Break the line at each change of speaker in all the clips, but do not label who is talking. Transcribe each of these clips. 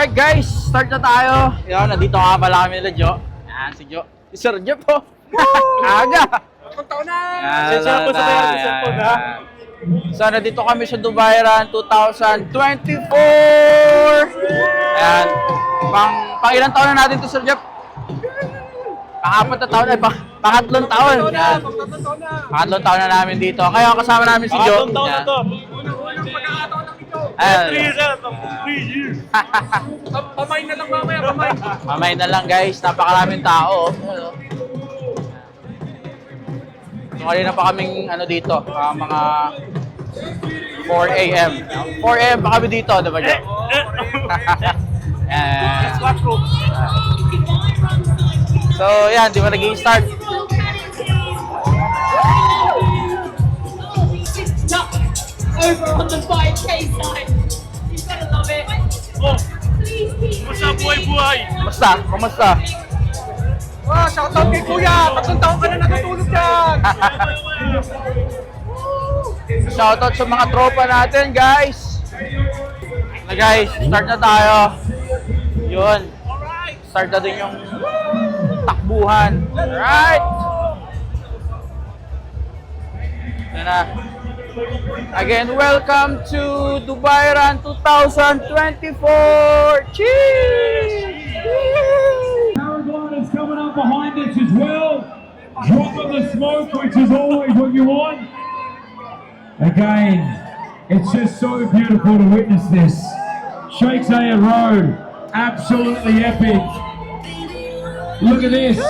Alright guys, start na tayo. Yan, nandito nga pala kami nila Jo. Yan, si Jo. Si Sir Jo po. Aga!
Ang taon na!
Yan, So, nandito kami sa Dubai Run 2024! Ayan. Pang ilang taon na natin to, Sir Jeff? Pang-apat na taon, pang-tatlong taon. Yan. Pang-tatlong taon na namin dito. Ngayon, kasama namin si Jo.
Taon na to.
Unang
pagkakataon ng ito.
Ayan.
3 years. Pamay na lang mamaya, pamay.
Mamay na lang guys, napakaraming tao. So, kanina pa kaming dito, mga 4 a.m. 4 a.m. pa kami dito, diba Jo?
Let's watch ko.
So, yan, di ba nag-i-start?
Over on the 5K side. You've got to love it.
Oh,
Please,
kumusta buhay-buhay?
Kumusta?
Ah, shoutout kay Kuya. 3 taon ka na natutulog dyan.
Shoutout sa mga tropa natin, guys. Na guys, start na tayo. Yun. Start na din yung takbuhan. Alright. Yan na. Again, welcome to Dubai Run 2024. Cheers!
Paraglide is coming up behind us as well. Dropping the smoke, which is always what you want. Again, it's just so beautiful to witness this. Sheikh Zayed Road, absolutely epic. Look at this,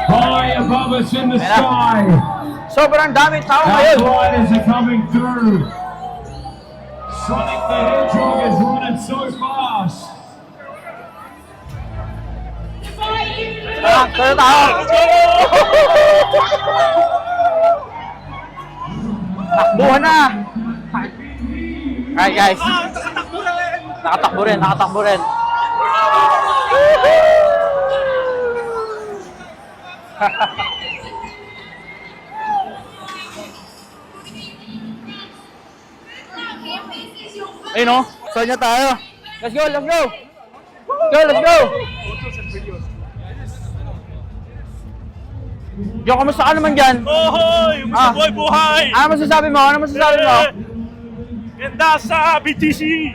high above us in the sky.
Sobrang daming tao
Our
ngayon.
gliders are coming through. Sonic the Hedgehog is running so fast.
Kaya tao. Takbuhan na. Alright guys. Nakatakbo rin. Ayun o, saan niya tayo? Let's go! Let's go! Jo, kamusta ka naman dyan?
Hoy, kumusta buhay-buhay?
Ano masasabi mo?
Ganda sa BTC.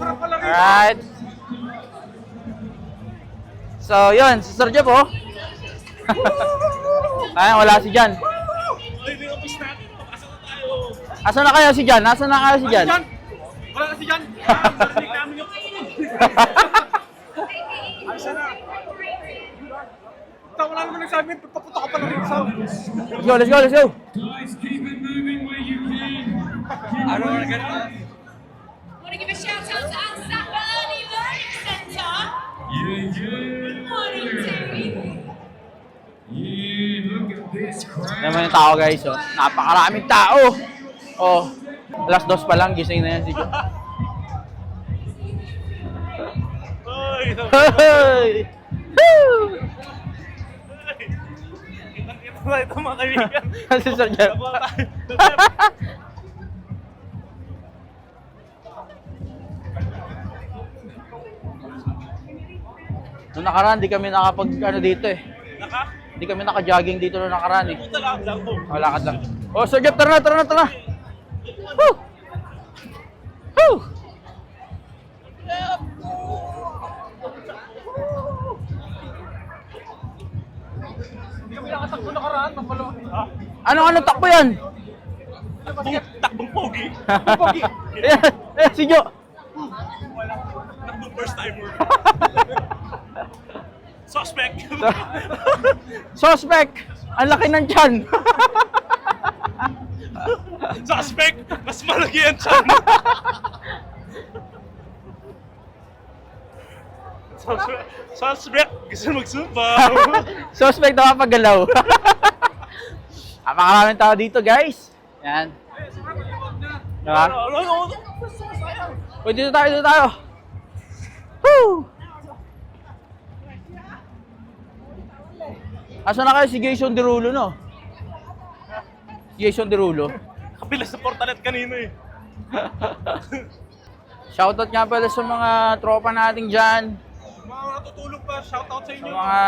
Alright. So, yun, si Sir Jeff, oh. Ayan, wala si Jan.
Ay, may office natin. Pasok na tayo.
Asan na kayo si Jan?
Wala kasi dyan. Sasalik namin yung... Ayos na. Wala naman nagsabi, papunta ka pa ng rin sa...
Let's go!
Guys, keep it moving where you can.
Ano na ganun?
Want to give a shout out to Ansat Early Learning Centre.
Yeah. Look at this crowd.
Naman yung tao, guys, oh. Napakaraming tao. Oh, alas 2 pa lang, gising na yan si John.
Ay,
Hey! Woo!
Kitang-kita na ito mga kaibigan.
Si Sir Jeff.
Tawa tayo.
Noong nakaraan, di kami nakapag dito eh.
Naka?
Di kami naka-jogging dito noong nakaraan eh.
Puta lang po.
Lakad lang. Oh, Sir Jeff, tara na. Woo! Woo!
Hindi kami nakatakbo nakaraan.
Ano takbo yan?
Takbong pogi.
Ayan, si Jo.
Takbong first timer. Suspect.
Suspect! Ang laki ng tiyan.
Suspect. Mas malaki yan siya. Suspect. Gusto magsumpaw.
Suspect na mapagalaw. Napakaraming tao dito, guys. Yan. Diba? Uy, dito tayo. Woo! Asa na kayo si Jason Derulo, no? Jason Derulo.
Kapilas sa portalet kanino eh.
Shoutout nga pala sa mga tropa natin dyan.
Mga natutulog pa, shoutout sa
Sa
inyo.
mga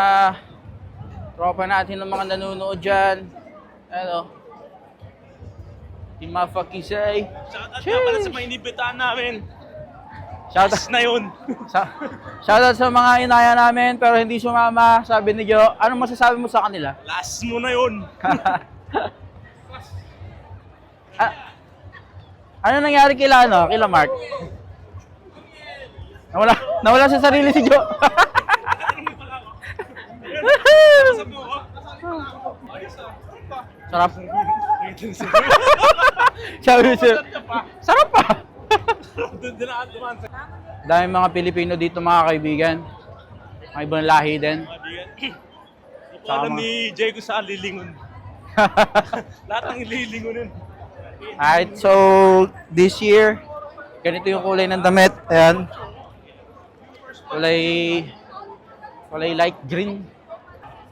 tropa natin ng mga nanonood dyan. Ano? Team Mafa Kisay.
Shoutout nga pala sa mga inibitaan namin.
Shoutout,
Na yun.
shoutout sa mga inaya namin pero hindi sumama. Sabi ni Jo, ano masasabi mo sa kanila?
Last mo na yun.
Ano nangyari kila ano? Kila Mark? Nawala sa sarili si Jo. Sarap. Sabi siya, sarap pa. Daming mga Pilipino dito mga kaibigan. Mga ibang lahi din.
Hindi ko alam ni Jay kung saan lilingon. Lahat ng ililingon yun.
Alright, so this year, ganito yung kulay ng damit. Ayan. Kulay light green.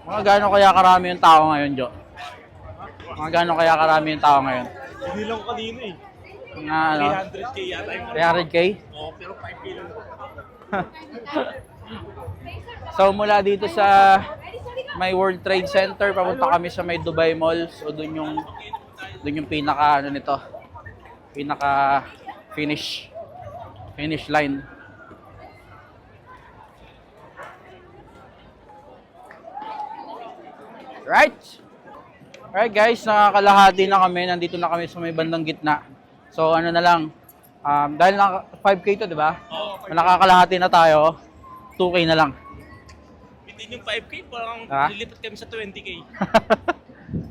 Mga gaano kaya karami yung tao ngayon, Jo? Mga gaano kaya karami yung tao ngayon?
Hindi lang ko kanina eh.
Mga ano?
300k yata yung
300k?
Oo, pero 5k lang.
So mula dito sa may World Trade Center, papunta kami sa may Dubai Mall. So doon yung pinaka ano nito. Pinaka finish line. Alright guys, nakakalahati na kami. Nandito na kami sa may bandang gitna. So ano na lang, dahil na 5K to, di ba? Nakakalahati na tayo, 2K na lang.
Bitin yung 5k, parang
Ha?
lilipat kami sa 20k.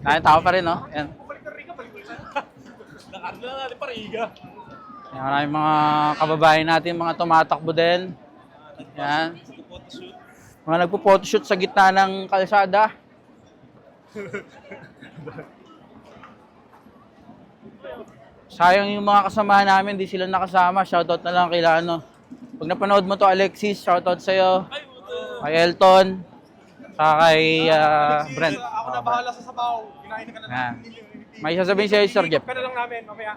Kaya tao pa rin, no? Yan.
Nakano na natin pariga.
Yan, maraming mga kababayan natin, mga tumatakbo din. Yan.
Photoshoot.
Mga nagpo-photoshoot sa gitna ng kalsada. Sayang yung mga kasamahan namin, di sila nakasama. Shoutout na lang kila ano. Pag napanood mo to, Alexis, shoutout sa'yo.
Ay,
Kay Elton. Saka kay Brent.
Ako na bahala sa sabaw. Kinain ka na
Yan.
lang.
May sasabihin sa'yo, Sir Jeff.
Ka na lang namin, mamaya.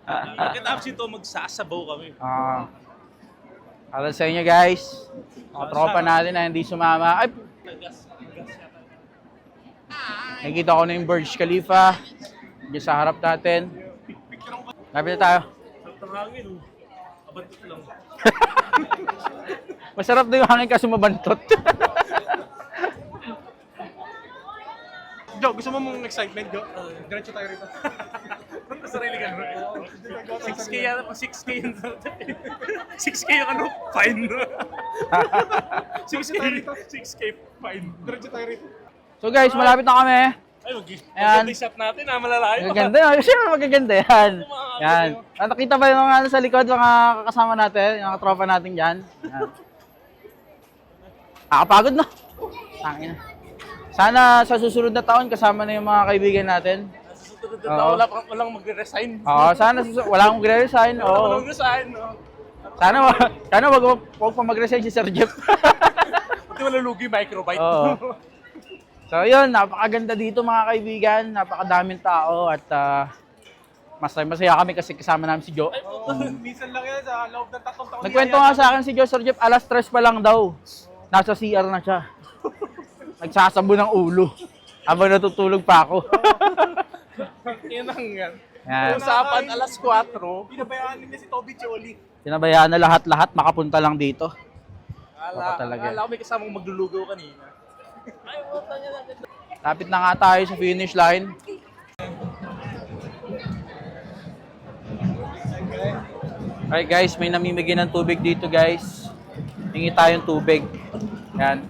pagkatapos ito, magsasabaw kami.
Para sa inyo guys, mga tropa natin na hindi sumama. Ay, nakikita ko na yung Burj Khalifa. Diyan sa harap natin. Lapit na tayo.
Sarap ng hangin, oh. Abantot lang.
Masarap na yung hangin kasi mabantot.
Jo, gusto mo mong excitement, Jo? Diretso tayo rito.
Sarili ka, no? 6k yata, 6k yun. 6k yung ano, fine. 6k fine.
Diretso tayo rito.
So guys, malapit na kami.
Ay,
Ayan.
mag-ganda shot natin, ha? Malalayo.
Magaganda yun. Siyempre magaganda yan. Yan. Nakita ba yung mga ano sa likod, mga kasama natin, yung mga tropa natin dyan? Yan. Nakapagod na. Tangina. Sana sa susunod na taon kasama na yung mga kaibigan natin.
Susunod na taon, walang magre-resign.
Oo, sana wala akong magre-resign. Oo.
Walang resign, no?
Sana wag pa mag-resign si Sir Jeff.
Pati malulugi microbyte.
Oo. So yun, napakaganda dito mga kaibigan, napakadaming tao at masaya kami kasi kasama namin si Jo.
Minsan lang yan sa loob ng 3 taon.
Nagkwento nga sa akin si Jo, Sir Jeff, alas 3 pa lang daw. Nasa CR na siya. Nagsasabo ng ulo. Habang natutulog pa ako.
Yan ang yan.
Yan.
Usapan alas 4.
Pinabayaan niya si Toby Choli.
Pinabayaan na lahat-lahat makapunta lang dito. Baka talaga.
Akala ko may kasamang maglulugaw kanina.
Lapit na nga tayo sa finish line. Alright guys, may namimigay ng tubig dito guys. Hingi tayong tubig. Yan.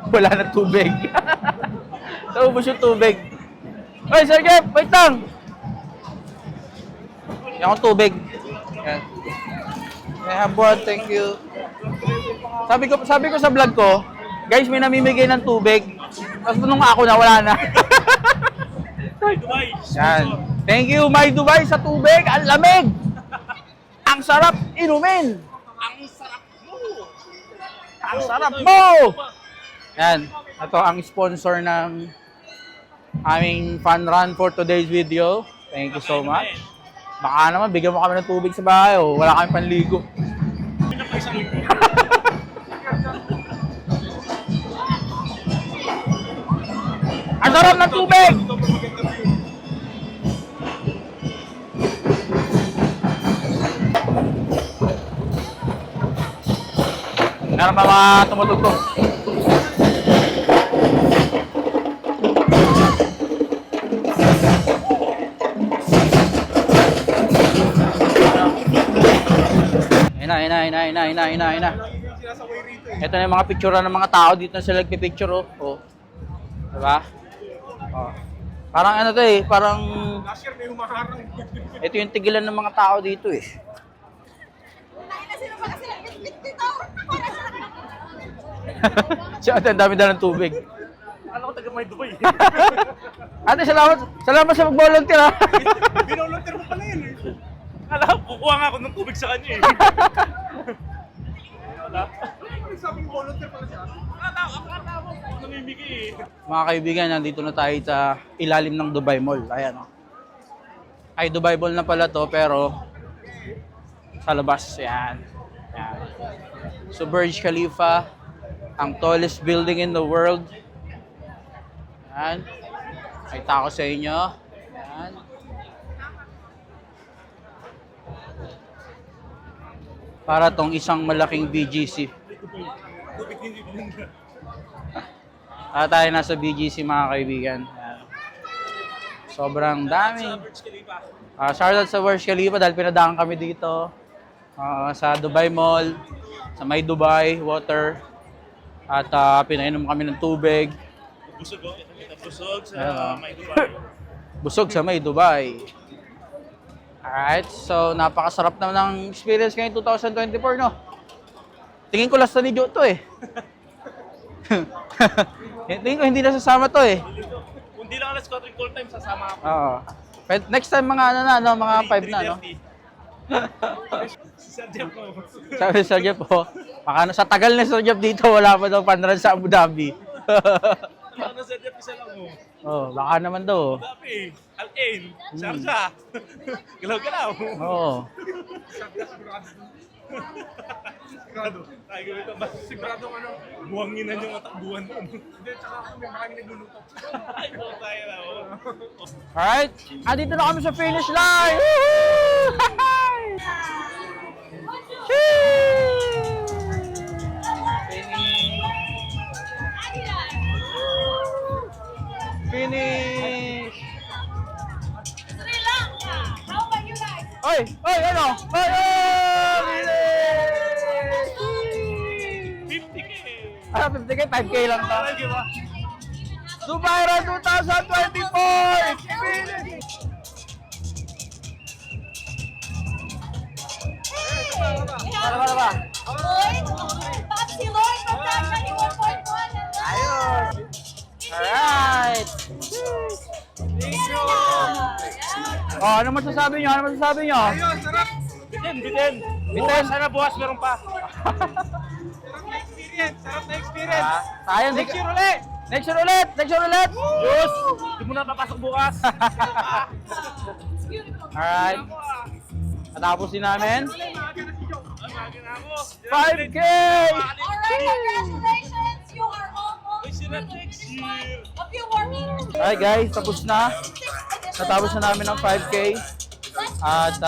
Wala na tubig. Naubos yung tubig. Oy, Sir Jeff, wait lang! Yan akong tubig. Yan. I have one, thank you. Sabi ko sa vlog ko, guys, may namimigay ng tubig. Tapos nung ako na, wala na.
Dubai.
Yan. Thank you, My Dubai, sa tubig. Ang lamig! Ang sarap inumin!
Ang sarap mo!
Ang sarap mo! Yan. Ito ang sponsor ng aming fun run for today's video. Thank you so much. Baka naman, bigyan mo kami ng tubig sa bahay, oh. Wala kami panligo.
Yun ang isang linggo.
Ang sarap ng tubig! Meron pa mga tumutugtog. Ina.
Sinasaway rito eh.
Ito na yung mga picture ng mga tao dito na sila nagpipicture, oh. Oh. Diba? Oh. Parang ano to eh, parang
Last year may humaharang.
ito yung tigilan ng mga tao dito eh.
Sino ba kasi nag-bit dito? Para sa
Siya, ang dami na ng tubig.
Alam ko taga may Dubai.
Ate, salamat sa mag-volunteer ha.
Binolunteer mo pala yun eh.
Alam ko, kukuha nga ako ng tubig sa kanya eh. Wala.
Sabing volunteer pala siya.
Akala mo, namimigay eh.
Mga kaibigan, nandito na tayo sa ilalim ng Dubai Mall. Ayan o. Ay, Dubai Mall na pala to, pero sa labas. Yan. Yan. So, Burj Khalifa, ang tallest building in the world. Yan. Nakita ko sa inyo. Yan. Para tong isang malaking BGC. Tayo nasa BGC mga kaibigan. Yan. Sobrang dami. Shoutout sa Burj Khalifa dahil pinadakan kami dito. Sa Dubai Mall, sa May Dubai Water. At pinainom kami ng tubig.
Busog oh. Busog sa
Ayan,
may Dubai.
Busog sa May Dubai. Alright, so napakasarap naman ng experience ngayon 2024, no? Tingin ko last na ni Joe to eh. Tingin ko hindi na sasama to eh.
Kung di lang alas 4 call time, sasama ako.
Oo. Next time mga ano na, no? Mga 5 na, no?
Si Sir Jeff ko.
Sabi sa Jeff, oh, baka sa tagal na Sir Jeff dito, wala pa daw panran sa Abu Dhabi.
Ano Sir Jeff, isa lang mo.
Oh, baka naman daw.
Dapi, Al-Ain, Sharjah. Galaw-galaw.
Oo.
Sigurado.
Ay, gawin ba?
Siguradong ano.
Buwanginan yung matakbuhan mo.
Hindi, tsaka may maraming nagluluto.
Ay, ikaw tayo na.
Alright, andito na kami sa finish line! Woohoo! Finish!
Sri Lanka! How about you guys?
Oy! Oy! Ano? Oy! Oy!
50K.
Ano, 50K? 5K lang to. Dubai Run 2024! Finish! Para ba?
Lloyd, Papsi Lloyd from Section 1.1.
Ayos! Alright!
Thank you!
Oh, ano masasabi nyo? Ano masasabi nyo?
Ayun, sarap.
Bitin. Bukas, sana bukas meron pa.
Sarap na experience. Sarap na experience.
Sayang,
Next year ulit.
Next year ulit! Next year ulit!
Diyos, di mo na papasok bukas.
Alright. Natapos din namin.
Ay, magin ako.
5K!
Alright, congratulations! You are almost
Ay, sila next year.
a few more meters.
Alright guys, tapos na. Natapos na namin ng 5K. At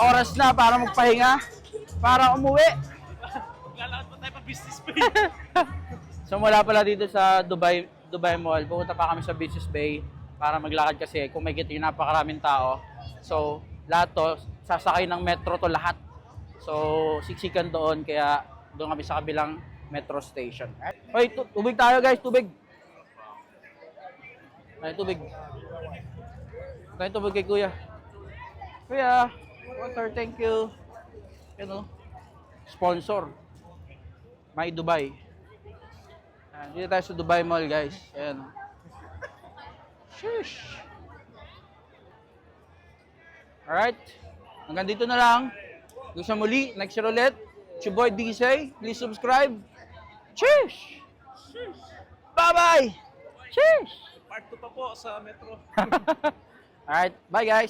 oras na para magpahinga. Para umuwi.
Lalakad pa tayo pa business pay.
So mula pala dito sa Dubai Mall, pupunta pa kami sa Business Bay para maglakad kasi kung may yung napakaraming tao. So lahat to, sasakay ng metro to lahat. So siksikan doon, kaya doon kami sa kabilang metro station. Hoy, tubig tayo guys, tubig. Ay, tubig. Kain tubig kay Kuya. Kuya, water, thank you. Yan o. Sponsor. May Dubai. Dito tayo sa Dubai Mall, guys. Ayan o. Sheesh. Alright. Hanggang dito na lang. Hanggang sa muli. Next year ulit. It's your boy DJ. Please subscribe. Cheers! Bye-bye! Cheers!
Part 2 pa po sa metro.
Alright. Bye, guys.